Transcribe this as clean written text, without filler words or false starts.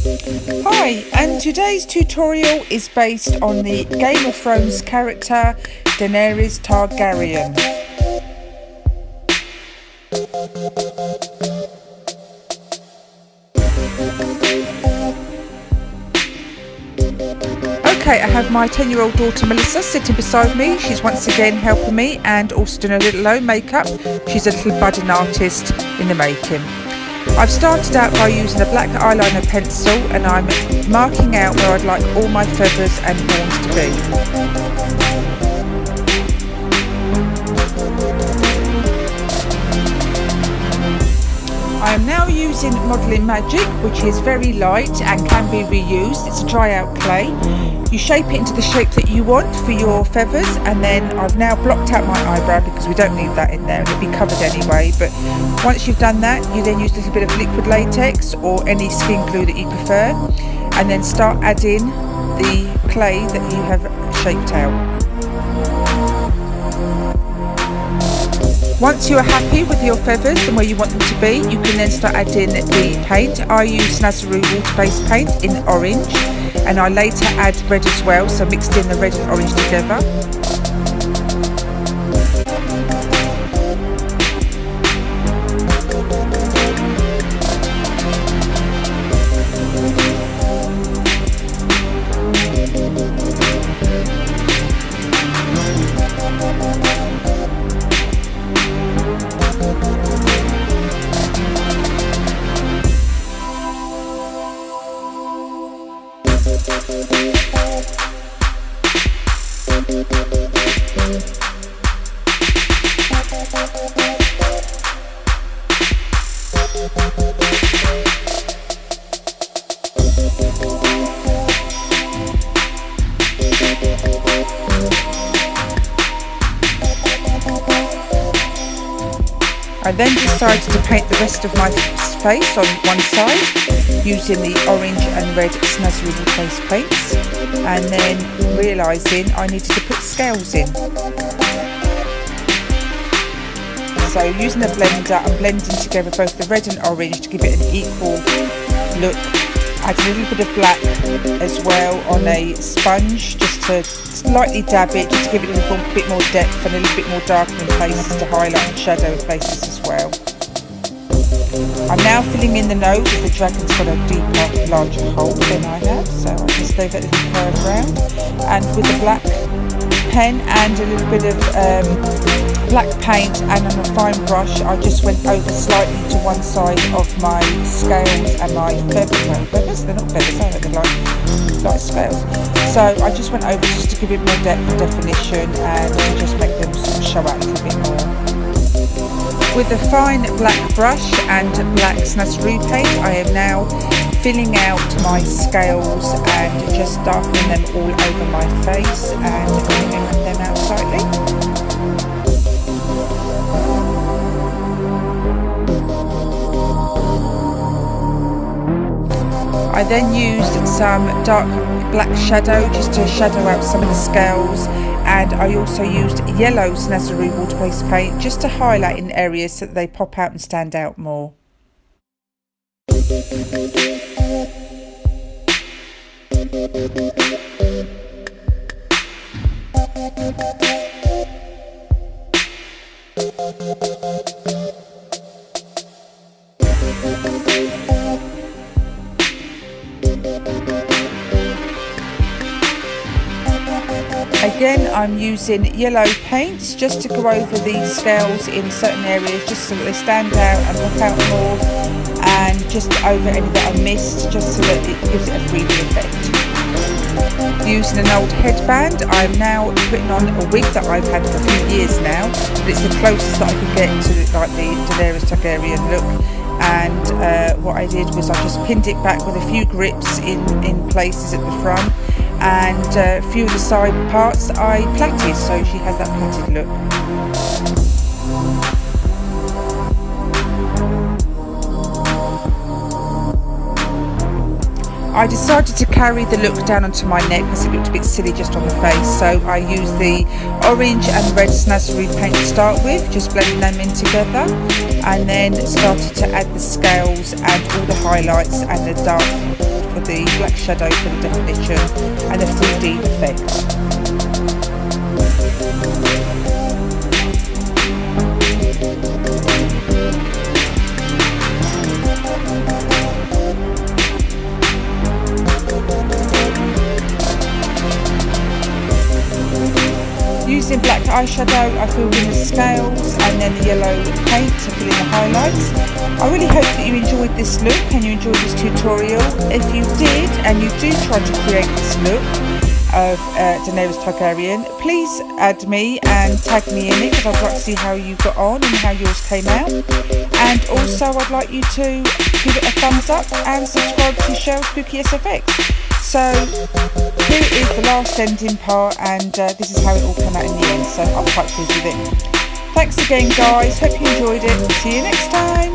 Hi, and today's tutorial is based on the Game of Thrones character Daenerys Targaryen. Okay, I have my 10-year-old daughter Melissa sitting beside me. She's once again helping me and also doing a little own makeup. She's a little budding artist in the making. I've started out by using a black eyeliner pencil and I'm marking out where I'd like all my feathers and horns to be. I am now using Modelling Magic, which is very light and can be reused. It's a dry out clay. You shape it into the shape that you want for your feathers, and then I've now blocked out my eyebrow because we don't need that in there and it'll be covered anyway. But once you've done that, you then use a little bit of liquid latex or any skin glue that you prefer, and then start adding the clay that you have shaped out. Once you are happy with your feathers and where you want them to be, you can then start adding the paint. I use Snazaroo water-based paint in orange, and I later add red as well, so mixed in the red and orange together. I then decided to paint the rest of my face on one side using the orange and red Snazaroo face paints, and then realising I needed to put scales in. So using a blender, I'm blending together both the red and orange to give it an equal look. Add a little bit of black as well on a sponge just to slightly dab it, just to give it a little bit more depth and a little bit more darkening places to highlight and shadow places as well. I'm now filling in the nose as the dragon's got a deeper, larger hole than I have, so I just gave it a little curve around, and with the black pen and a little bit of black paint and on a fine brush, I just went over slightly to one side of my scales and my feathers. They're not feathers, they're like scales. So I just went over just to give it more depth and definition and to just make them sort of show out a little bit more. With a fine black brush and black Snazaroo paint, I am now filling out my scales and just darkening them all over my face and filling them out slightly. I then used some dark black shadow just to shadow out some of the scales, and I also used yellow Snazaroo water-based paint just to highlight in areas so that they pop out and stand out more. Again, I'm using yellow paints just to go over the scales in certain areas just so that they stand out and pop out more, and just over any that I missed just so that it gives it a 3D effect. Using an old headband, I'm now putting on a wig that I've had for a few years now, but it's the closest that I could get to like the Daenerys Targaryen look. And what I did was I just pinned it back with a few grips in places at the front, and a few of the side parts I plaited, so she has that plaited look. I decided to carry the look down onto my neck because it looked a bit silly just on the face, so I used the orange and red Snazaroo paint to start with, just blending them in together, and then started to add the scales and all the highlights and the dark for the black shadow for the definition and the 3D effect. Using black eyeshadow, I filled in the scales and then the yellow paint to fill in the highlights. I really hope that you enjoyed this look and you enjoyed this tutorial. If you did and you do try to create this look of Daenerys Targaryen, please add me and tag me in it, because I'd like to see how you got on and how yours came out. And also I'd like you to give it a thumbs up and subscribe to Shell Spooky SFX. So here it is, the last ending part, and this is how it all came out in the end, so I'm quite pleased with it. Thanks again guys, hope you enjoyed it. See you next time.